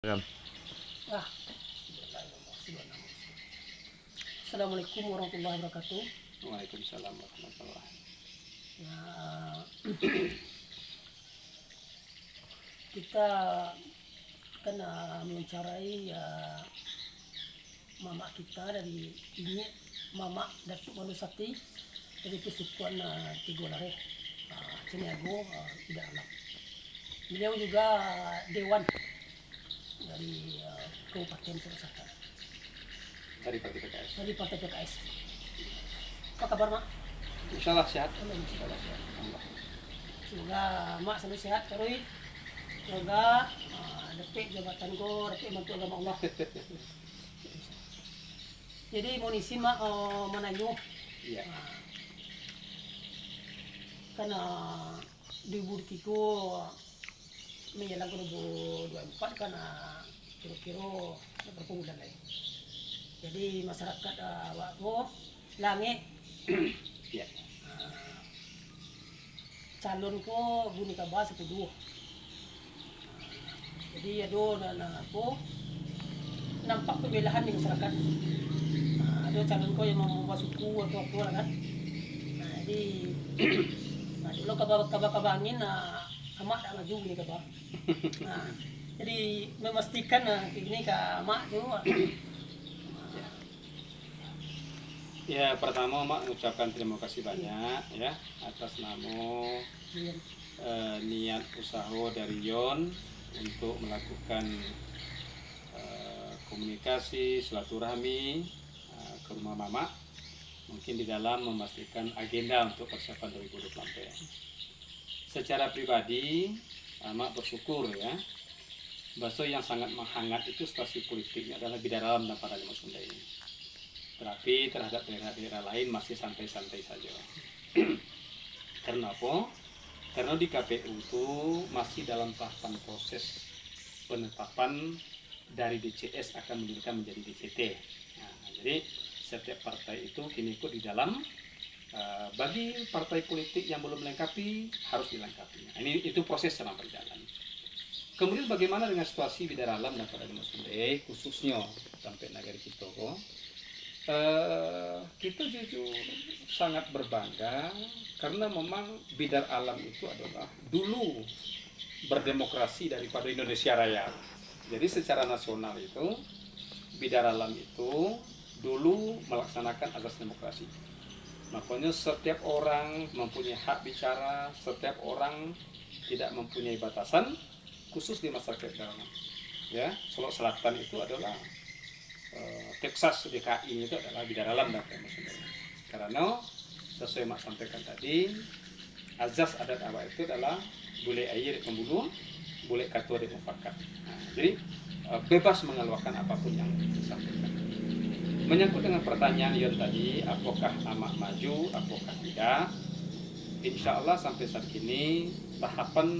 Kan. Ah, Assalamualaikum warahmatullahi wabarakatuh. Waalaikumsalam warahmatullahi. Ya, kita kan mewawancarai mama kita dari ini, Mama Datuk Manusati dari Kesukuan Tigolare, Ciniago, tidak alam. Beliau juga dewan dari Kabupaten Sukasaka Dari Partai PKS. dari Partai PKS. Apa kabar, Mak? Insya Allah sehat. Alhamdulillah sehat. Allah. Semoga Mak selalu sehat terus. Semoga dapat jabatan ko, dapat bantu agama Allah. Jadi mau nisi Mak menanyo Iya. karena di burti ko menjelang 2024 kan kira-kira beberapa bulan lagi. Jadi masyarakat waktu langit Iya. calon ko Buni Kaba sampai dua. Jadi ada aku nampak pembelahan di masyarakat. Ada calon ko yang membawa suku atau apa lah kan. Jadi dulu kabangin amak tak maju Buni Kaba. Jadi memastikan ini ke amak tu. Ya, pertama Mak mengucapkan terima kasih banyak ya atas nama niat usaha dari Yon untuk melakukan komunikasi silaturahmi ke rumah Mama, mungkin di dalam memastikan agenda untuk persiapan 2024. Secara pribadi Mak bersyukur ya, bahwa yang sangat menghangat itu situasi politiknya adalah Bidaralam dan Padang Sunda ini. Tetapi terhadap daerah-daerah lain masih santai-santai saja. Karena apa? Karena di KPU itu masih dalam tahapan proses penetapan dari DCS akan mendirikan menjadi DCT. Nah, jadi setiap partai itu kini ikut di dalam. Bagi partai politik yang belum melengkapi harus dilengkapi. Nah, itu proses sedang berjalan. Kemudian bagaimana dengan situasi Bidaralam dan Padang Sunda khususnya sampai negara kita kok? Kita jujur sangat berbangga karena memang Bidar Alam itu adalah dulu berdemokrasi daripada Indonesia Raya. Jadi secara nasional itu Bidar Alam itu dulu melaksanakan azas demokrasi. Makanya setiap orang mempunyai hak bicara, setiap orang tidak mempunyai batasan, khusus di masyarakat Bidar Alam. Ya, Solok Selatan itu adalah Texas DKI itu adalah Bidaralam dan Padang Sunda. Karena sesuai Mak sampaikan tadi, azas adat awak itu adalah boleh air membunuh, boleh katua di mufakat. Jadi bebas mengeluarkan apapun yang disampaikan. Menyangkut dengan pertanyaan Yon tadi, apakah Amak maju, apakah tidak? Insya Allah sampai saat ini tahapan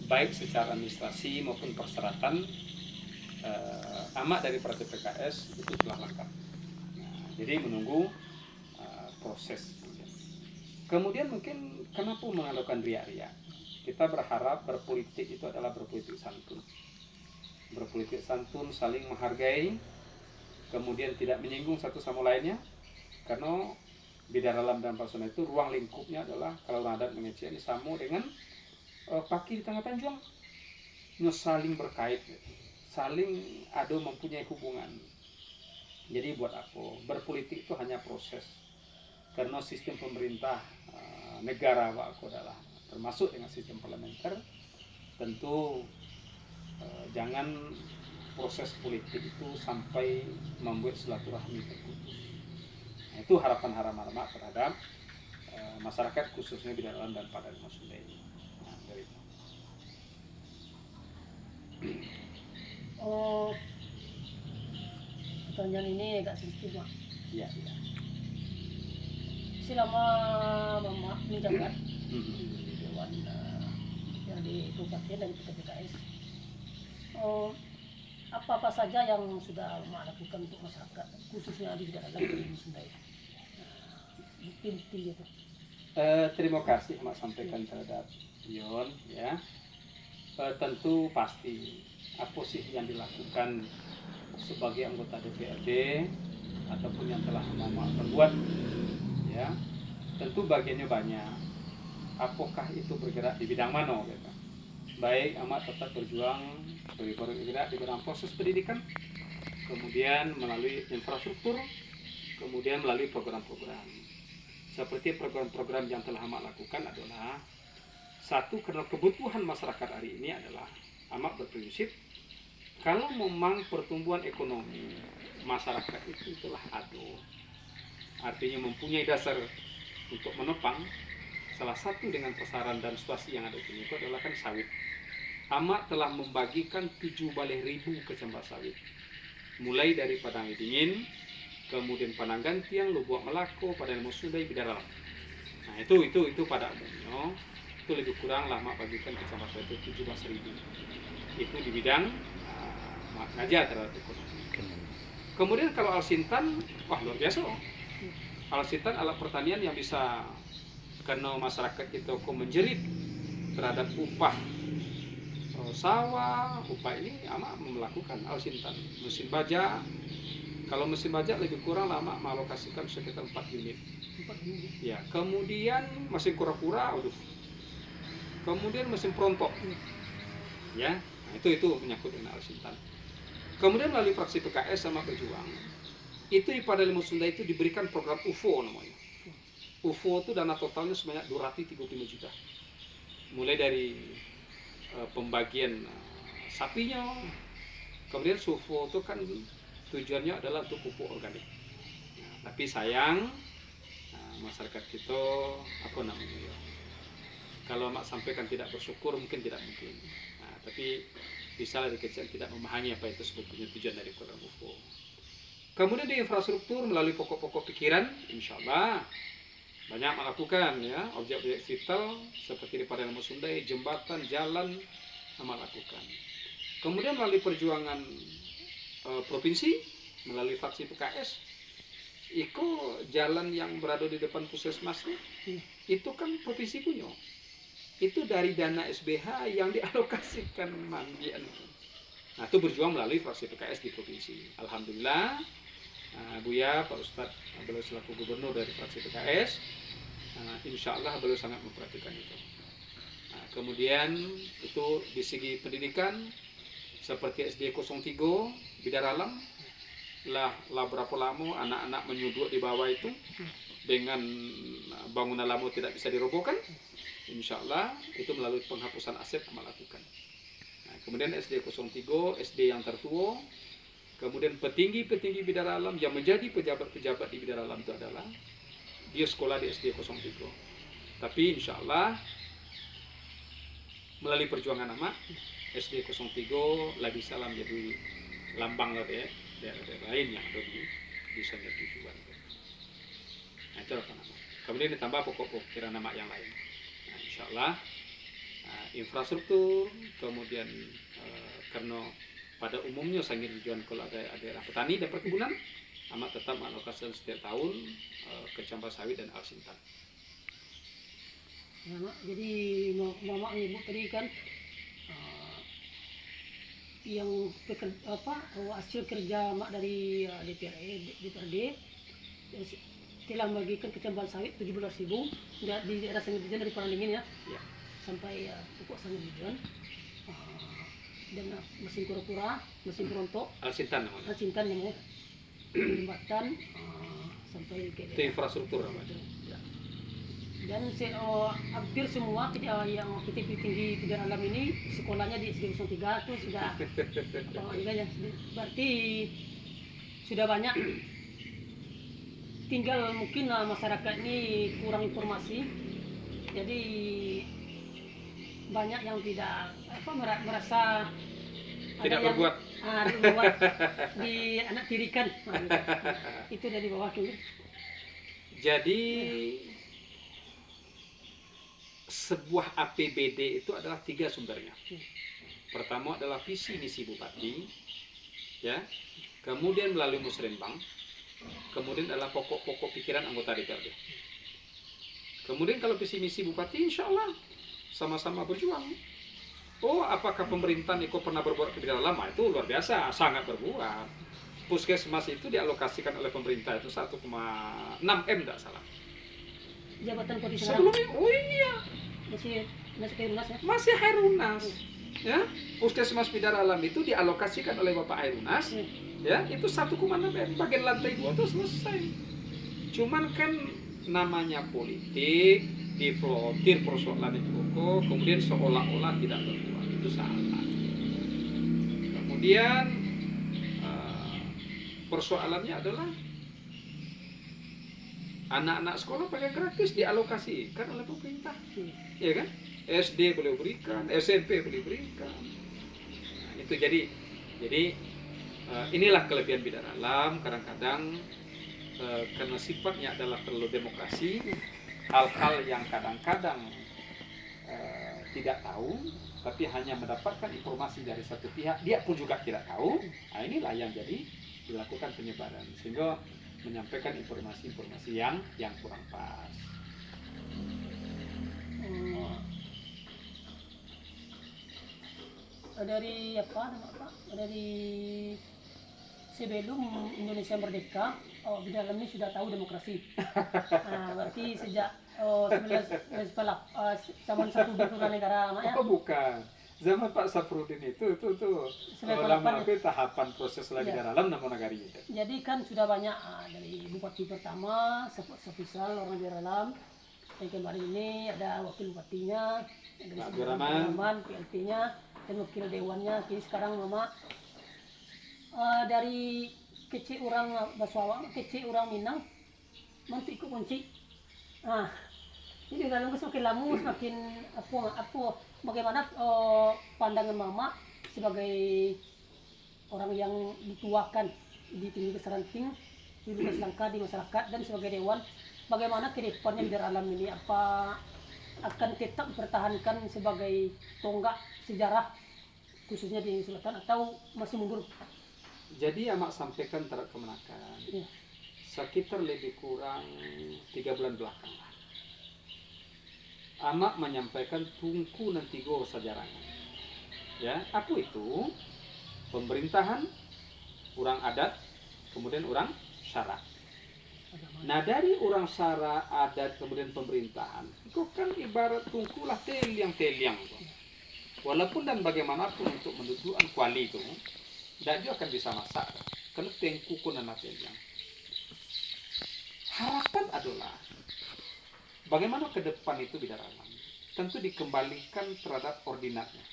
baik secara administrasi maupun persyaratan Amak dari Partai PKS itu telah lengkap. Nah, jadi menunggu proses. Kemudian mungkin kenapa mengandalkan ria-ria? Kita berharap berpolitik itu adalah berpolitik santun. Berpolitik santun, saling menghargai, kemudian tidak menyinggung satu sama lainnya. Karena Bidaralam dan Padang Sunda itu ruang lingkupnya adalah kalau orang adat mengecek sama dengan paki di tengah tanjung. Saling berkait. Saling ada mempunyai hubungan. Jadi buat apa? Berpolitik itu hanya proses. Karena sistem pemerintah negara aku adalah termasuk dengan sistem parlementer, tentu jangan proses politik itu sampai membuat silaturahmi terputus. Nah, itu harapan-harapan Mak terhadap masyarakat khususnya Bidaralam dan Padang Sunda ini. Nah, dari itu. Oh, pertanyaan ini agak sensitif, Mak. Iya, iya. Selama Mama menjabat di Dewan yang di Kabupaten dari PKS, apa-apa saja yang sudah Mama lakukan untuk masyarakat, khususnya di Bidaralam dan Sunda ini? Bukti-bukti itu. Terima kasih Mak sampaikan terhadap Yon ya. Tentu pasti apa sih yang dilakukan sebagai anggota DPRD ataupun yang telah Mama perbuat, ya tentu bagiannya banyak. Apakah itu bergerak di bidang mana gitu. Baik amat tetap berjuang bergerak di bidang proses pendidikan, kemudian melalui infrastruktur, kemudian melalui program-program. Seperti program-program yang telah amat lakukan adalah satu, karena kebutuhan masyarakat hari ini adalah amat berprinsip kalau memang pertumbuhan ekonomi masyarakat itu telah ada, artinya mempunyai dasar untuk menopang. Salah satu dengan pasaran dan situasi yang ada di sini itu adalah kan sawit. Amat telah membagikan 7 balai ribu kecamatan sawit, mulai dari Padang Dingin, kemudian Pananggantiang, Lubuk Melako, Padang Musudai, Bidaralam. Nah itu pada umumnya itu lebih kurang lama bagikan kecamatan sawit itu 17.000. Itu di bidang ngajar terhadap ekonomi. Kemudian kalau Alsintan, wah luar biasa. Alsintan alat pertanian yang bisa, karena masyarakat kita kok menjerit terhadap upah sawah, upah ini amat melakukan Alsintan. Mesin bajak, kalau mesin bajak lebih kurang lama mengalokasikan sekitar 4 unit. Ya, kemudian mesin kura-kura, aduh. Kemudian mesin perontok. Ya, nah itu menyangkut dengan Alsintan. Kemudian melalui fraksi PKS sama Berjuang, itu di Padang Limu Sunda itu diberikan program UFO namanya. UFO itu dana totalnya sebanyak 235 juta. Mulai dari pembagian sapinya, kemudian UFO itu kan tujuannya adalah untuk pupuk organik. Nah, tapi sayang masyarakat kita apa namanya ya, kalau mak sampaikan tidak bersyukur mungkin tidak mungkin. Nah, tapi bisa dari kecil tidak memahami apa itu sebetulnya tujuan dari program UFO. Kemudian di infrastruktur melalui pokok-pokok pikiran, insya Allah banyak melakukan ya objek-objek vital seperti di Padang Sundai, jembatan, jalan melakukan. Kemudian melalui perjuangan provinsi melalui fraksi PKS, itu jalan yang berada di depan puskesmas itu kan provinsi punya. Itu dari dana SBH yang dialokasikan mandian. Nah itu berjuang melalui fraksi PKS di provinsi. Alhamdulillah Buya, Pak Ustadz beliau selaku gubernur dari fraksi PKS, insya Allah beliau sangat memperhatikan itu. Nah, kemudian itu di segi pendidikan seperti SD 03 Bidaralam lah berapa lama anak-anak menyuduk di bawah itu dengan bangunan lama tidak bisa dirobohkan. Insya Allah itu melalui penghapusan aset melakukan. Nah, kemudian SD 03 SD yang tertua. Kemudian petinggi-petinggi Bidaralam yang menjadi pejabat-pejabat di Bidaralam itu adalah dia sekolah di SD 03. Tapi insya Allah melalui perjuangan amat SD 03 lagi salam jadi lambang lah ya daerah lain yang ada di sana tujuan. Nah itu apa nama. Kemudian ditambah pokok-pokok kira nama yang lain. Nah insya Allah infrastruktur, kemudian karena pada umumnya sangat tujuan kalau ada daerah petani dan perkebunan, amat tetap mengalokasikan setiap tahun kecamatan sawit dan Alsintan. Ya, Mak, jadi Mama Ibu tadi kan yang hasil kerja Mak dari DPRD telah membagikan kecamatan sawit 17.000 di daerah Sangat Hujan dari Padang Dingin ya. Sampai pupuk Sangat Hujan. Dan mesin kura-kura, mesin perontok, Alsintan namanya. Alsintan namanya, jembatan sampai ke itu infrastruktur namanya. Dan hampir semua yang tinggi Bidaralam ini sekolahnya di SD 03 itu sudah berarti sudah banyak. Tinggal mungkin masyarakat ini kurang informasi, jadi banyak yang tidak merasa tidak berbuat di anak tirikan. Itu dari bawah dulu. Jadi sebuah APBD itu adalah 3 sumbernya. Pertama adalah visi misi bupati, ya. Kemudian melalui musrenbang. Kemudian adalah pokok-pokok pikiran anggota DPRD. Kemudian kalau visi misi bupati, insya Allah sama-sama berjuang. Oh, apakah pemerintahan itu pernah berbuat kebijakan lama? Itu luar biasa, sangat berbuat. Puskesmas itu dialokasikan oleh pemerintah itu 1,6 M tidak salah. Jabatan kau di sekarang Sebelumnya, oh iya, masih masih kayak lunas ya. masih Hairunas. Ya, Puskesmas Bidara Alam itu dialokasikan oleh Bapak Hairunas. Ya, itu 1,6 M, bagian lantai 2 itu selesai. Cuman kan namanya politik, diflotir persoalan itu kok, kemudian seolah-olah tidak berbuat, itu salah. Kemudian persoalannya adalah anak-anak sekolah pakai gratis dialokasikan oleh pemerintah, ya kan? SD boleh berikan, SMP boleh berikan. Nah, itu jadi inilah kelebihan Bidara Alam. Kadang-kadang karena sifatnya adalah terlalu demokrasi, hal-hal yang kadang-kadang tidak tahu, tapi hanya mendapatkan informasi dari satu pihak, dia pun juga tidak tahu. Nah, inilah yang jadi dilakukan penyebaran, sehingga menyampaikan informasi-informasi yang kurang pas. Dari dari sebelum Indonesia merdeka, di dalamnya sudah tahu demokrasi. Nah, berarti sejak 1948 zaman Satu Negara ya. Oh bukan, zaman Pak Safrudin itu lama itu tahapan proses lagi Ya. dalam nama negara itu. Jadi kan sudah banyak dari bupati pertama, Sefisal orang di dalam, yang kemarin ini ada wakil bupatinya, dari Pak Abdurrahman, PLT-nya, dan wakil dewannya. Jadi sekarang mama dari kecil orang Basawang, kecil orang Minang, mantu ikut kunci. Nah, jadi dalam semakin lama semakin apa bagaimana pandangan mama sebagai orang yang dituakan di tinggi keseranting, di lukas langka di masyarakat dan sebagai dewan, bagaimana ke depannya Bidara Alam ini, apa akan tetap dipertahankan sebagai tonggak sejarah khususnya di Selatan atau masih mundur? Jadi amak sampaikan terkemenakan Ya. sekitar lebih kurang 3 bulan belakang lah. Amak menyampaikan tungku nanti go sajarangan. Ya, apa itu? Pemerintahan, orang adat, kemudian orang syara. Nah dari orang syara, adat, kemudian pemerintahan, itu kan ibarat tungkulah teliang-teliang. Walaupun dan bagaimanapun untuk mendudukan kuali itu, tidak juga akan bisa masak. Karena tengku pun anak teliang. Harapan adalah bagaimana ke depan itu Bidara Alam. Tentu dikembalikan terhadap koordinatnya.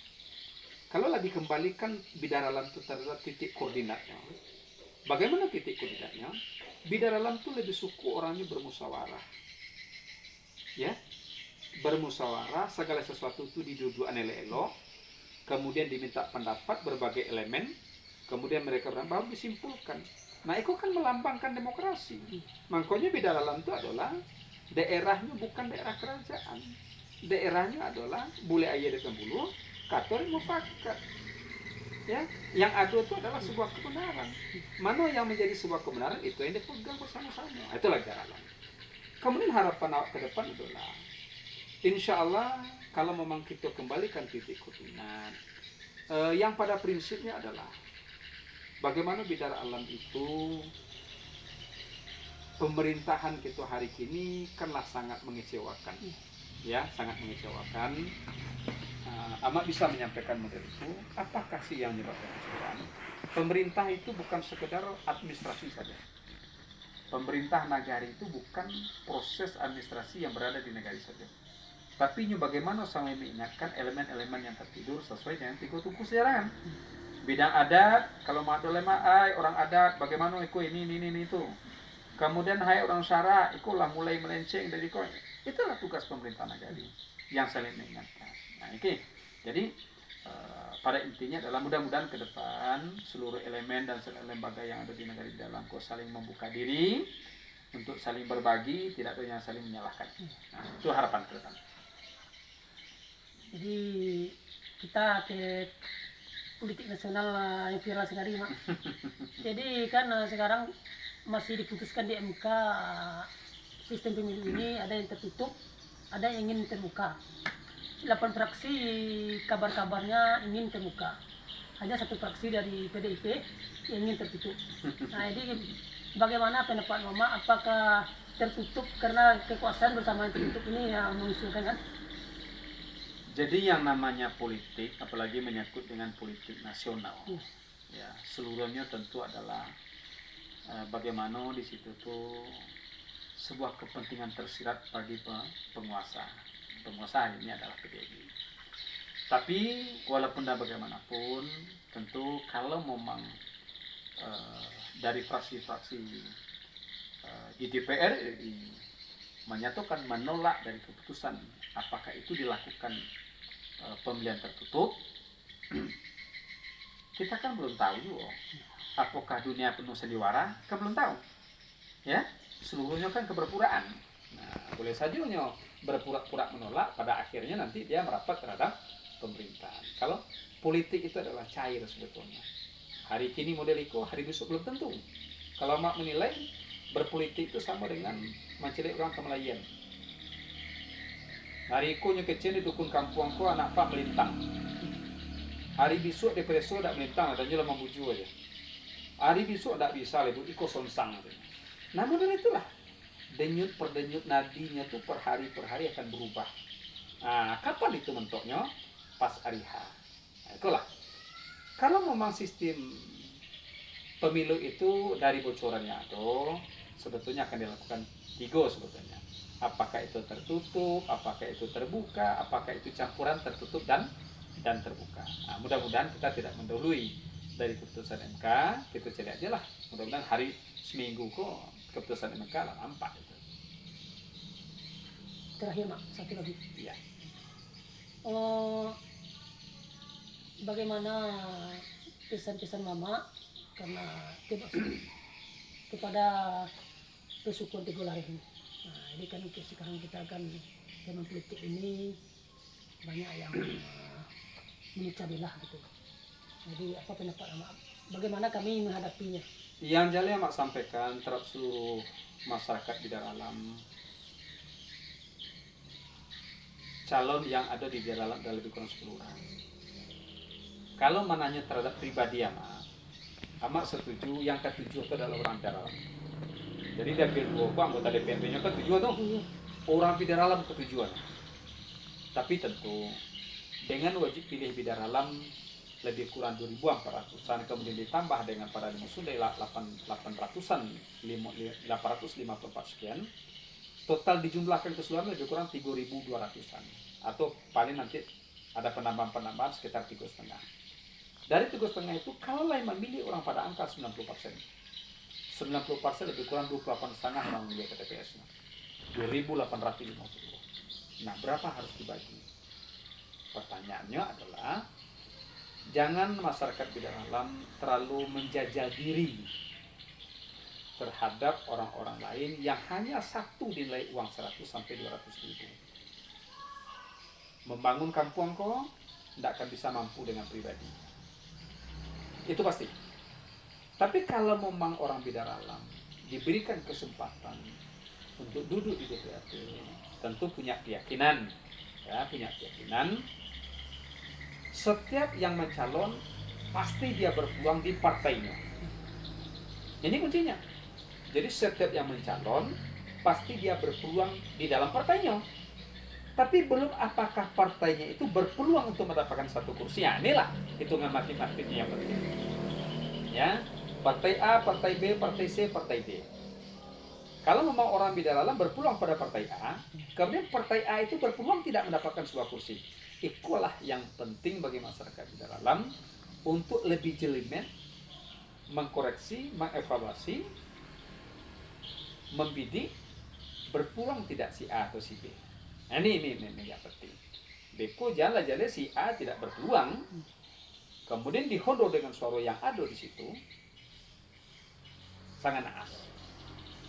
Kalau dikembalikan Bidara Alam itu terhadap titik koordinatnya, bagaimana titik koordinatnya? Bidara Alam itu lebih suku orangnya bermusyawarah, ya, bermusyawarah, segala sesuatu itu didudukan elok-elok, kemudian diminta pendapat berbagai elemen, kemudian mereka baru disimpulkan. Nah itu kan melambangkan demokrasi. Makanya Bidara Alam itu adalah daerahnya bukan daerah kerajaan, daerahnya adalah bule ayah dekat bulu, kator mufakat. Ya, yang ada itu adalah sebuah kebenaran. Mana yang menjadi sebuah kebenaran itu yang dipegang bersama-sama. Itulah Bidara Alam. Kemudian harapan awak ke depan adalah, insya Allah kalau memang kita kembalikan titik koordinat, yang pada prinsipnya adalah bagaimana Bidara Alam itu pemerintahan kita hari ini kanlah sangat mengecewakan, ya sangat mengecewakan. Amat bisa menyampaikan model itu. Apakah sih yang menyebabkan kecewaan? Pemerintah itu bukan sekedar administrasi saja. Pemerintah negara itu bukan proses administrasi yang berada di negara saja. Tapi bagaimana sampai mengingatkan elemen-elemen yang tertidur sesuai dengan tungku sejarah. Bidang adat, kalau mau ada orang adat, bagaimana ikut ini itu. Kemudian hai orang syara, ikulah mulai melenceng dari kau. Itulah tugas pemerintah negara yang saling mengingatkan. Nah, oke. Jadi pada intinya adalah mudah-mudahan ke depan seluruh elemen dan seluruh lembaga yang ada di negara di dalam kau saling membuka diri untuk saling berbagi, tidak ada yang saling menyalahkan. Nah, itu harapan ke depan. Jadi kita ke politik nasional yang viral sekali, Mak. Jadi kan sekarang masih diputuskan di MK sistem pemilu ini ada yang tertutup, ada yang ingin terbuka. 8 fraksi kabar-kabarnya ingin terbuka. Hanya satu fraksi dari PDIP yang ingin tertutup. Nah, jadi bagaimana pendapat Mama? Apakah tertutup karena kekuasaan bersama yang tertutup ini yang mengusulkan kan? Jadi yang namanya politik, apalagi menyangkut dengan politik nasional, ya seluruhnya tentu adalah bagaimana di situ tuh sebuah kepentingan tersirat bagi penguasa. Penguasa hari ini adalah PDI. Tapi walaupun bagaimanapun, tentu kalau memang dari fraksi-fraksi di DPR RI menyatakan menolak dari keputusan apakah itu dilakukan pemilihan tertutup, kita kan belum tahu juga apakah dunia penuh sandiwara, kan belum tahu ya, seluruhnya kan keberpuraan. Nah, boleh saja berpura-pura menolak, pada akhirnya nanti dia merapat terhadap pemerintahan. Kalau politik itu adalah cair sebetulnya, hari kini model itu, hari besok belum tentu. Kalau mak menilai berpolitik itu sama dengan mencelik orang Kemelayan. Hari ku kecil di dukun kampungku anak pak melintang. Hari besok di preso tak melintang, adanya lama buju aja. Hari besok tak bisa lebih iko sonsang. Nah model itulah. Denyut per denyut nadinya tuh per hari akan berubah. Nah kapan itu mentoknya? Pas hari H. Nah, itulah. Kalau memang sistem pemilu itu dari bocorannya itu sebetulnya akan dilakukan 3 sebetulnya. Apakah itu tertutup, apakah itu terbuka, apakah itu campuran tertutup dan terbuka. Nah, mudah-mudahan kita tidak mendahului dari keputusan MK, kita cari aja lah. Mudah-mudahan hari seminggu kok keputusan MK lah nampak itu. Terakhir Mak, satu lagi. Iya. Bagaimana pesan-pesan Mama karena kepada pesukuan Teguh Lahir ini? Nah, ini kan sekarang kita akan zaman politik ini banyak yang memecah belah gitu. Jadi apa pendapat Mama? Bagaimana kami menghadapinya? Yang jali mak sampaikan terhadap seluruh masyarakat di dalam calon yang ada di dalam lebih kurang 10 orang. Kalau menanya terhadap pribadi amak setuju yang ketujuh itu adalah orang dalam. Jadi dari dua anggota DPRD-nya ketujuh tuh orang bidar alam ketujuan. Tapi tentu dengan wajib pilih bidar alam lebih kurang 2.400-an, kemudian ditambah dengan para sudah 800-an 854 sekian, total dijumlahkan keseluruhan lebih kurang 3.200-an, atau paling nanti ada penambahan sekitar 3,5. Dari 3,5 itu kalau lain memilih orang pada angka 90%. 90% lebih kurang 28,5 orang memilih ke TPS-nya. 2.850. Nah, berapa harus dibagi? Pertanyaannya adalah jangan masyarakat bidang alam terlalu menjajal diri terhadap orang-orang lain yang hanya satu nilai uang 100 sampai 200 ribu. Membangun kampung kok tidak akan bisa mampu dengan pribadi. Itu pasti. Tapi kalau memang orang bidar alam diberikan kesempatan untuk duduk di DPRD, tentu punya keyakinan, setiap yang mencalon pasti dia berpeluang di partainya. Ini kuncinya. Jadi setiap yang mencalon pasti dia berpeluang di dalam partainya. Tapi belum apakah partainya itu berpeluang untuk mendapatkan satu kursi. Ya, inilah hitungan matematiknya yang penting. Ya, partai A, partai B, partai C, partai D. Kalau memang orang bidar alam berpeluang pada partai A, kemudian partai A itu berpeluang tidak mendapatkan sebuah kursi. Itulah yang penting bagi masyarakat bidar alam untuk lebih jelimet, mengkoreksi, mengevaluasi, membidik, berpeluang tidak si A atau si B. Nah, ini yang penting. Beko jalan-jalan si A tidak berpeluang, kemudian dihodo dengan suara yang ada di situ, sangat naas.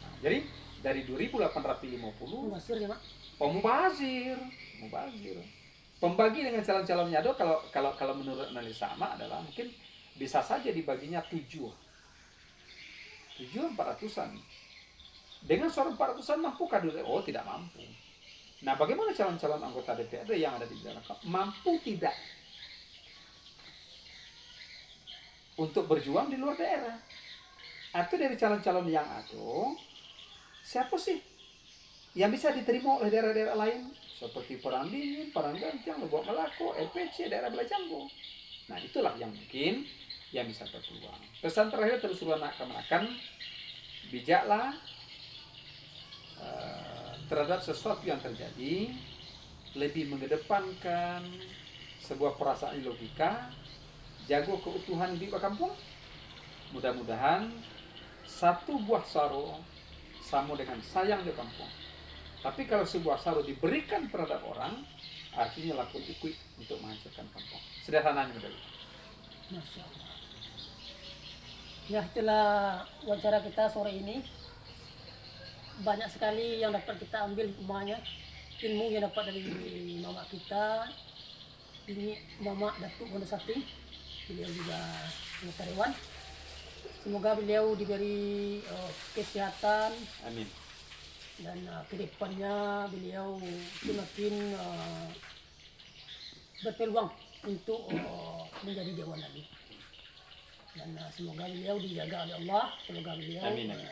Nah, jadi dari 2.850 Mubazir ya Mak? mubazir. Pembagi dengan calon-calonnya ada kalau menurut analisa Mak adalah mungkin bisa saja dibaginya 400-an. Dengan suara 400-an mampu kader? Oh, tidak mampu. Nah, bagaimana calon-calon anggota DPRD yang ada di daerah mampu tidak untuk berjuang di luar daerah? Atau dari calon-calon yang ada, siapa sih yang bisa diterima oleh daerah-daerah lain? Seperti Parangdingin, Paranggantiang, Lubuk Melako, LPC, daerah Belajanggo. Nah, itulah yang mungkin yang bisa berpeluang. Pesan terakhir terus akan bijaklah terhadap sesuatu yang terjadi, lebih mengedepankan sebuah perasaan logika, jago keutuhan di kampung. Mudah-mudahan satu buah saru sama dengan sayang di kampung. Tapi kalau sebuah saru diberikan terhadap orang, artinya laku ikut untuk menghancurkan kampung. Sederhananya begitu. Masya Allah. Ya, itulah wawancara kita sore ini. Banyak sekali yang dapat kita ambil hikmahnya, ilmu yang dapat dari mama kita, ini Mama Datuk Wonosati. Beliau juga karyawan. Semoga beliau diberi kesehatan. Amin. Dan kedepannya beliau semakin berpeluang untuk menjadi dewan lagi. Dan semoga beliau dijaga oleh Allah, semoga beliau Amin, amin.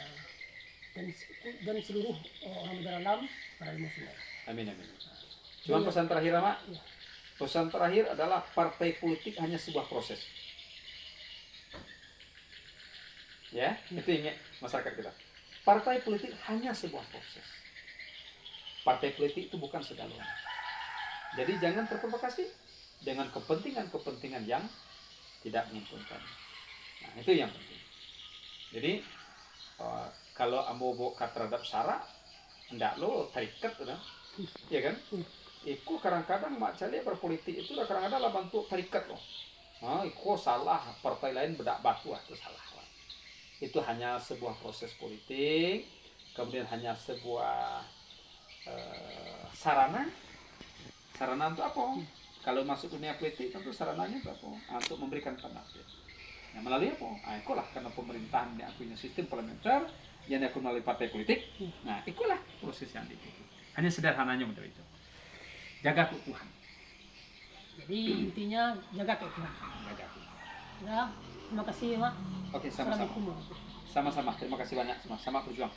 Dan seluruh orang dalam para muslim. Amin, amin. Cuma pesan terakhir, Mak. Ya. Pesan terakhir adalah partai politik hanya sebuah proses. Ya, itu ingat masyarakat kita. Partai politik hanya sebuah proses. Partai politik itu bukan segalanya. Jadi jangan terprovokasi dengan kepentingan-kepentingan yang tidak menguntungkan. Nah, itu yang penting. Jadi kalau ambo terhadap syarat, hendak lo terikat, udah, ya kan? Iku kadang-kadang mak cale berpolitik itu kadang-kadang lah bentuk terikat loh. Nah, iku salah, partai lain bedak batu itu salah. Itu hanya sebuah proses politik, kemudian hanya sebuah sarana untuk apa? Kalau masuk dunia politik tentu sarananya itu apa? Untuk memberikan pendapat. Nah, melalui apa? Ikulah karena pemerintahan yang punya sistem parlementer yang diakui melalui partai politik. Nah, ikulah proses yang diikuti. Hanya sederhananya menurut itu. Jaga keutuhan. Jadi intinya jaga keutuhan. Jaga keutuhan. Ya, terima kasih Mak. Oke, sama-sama. Assalamualaikum. Sama-sama. Terima kasih banyak. Sama-sama berjuang.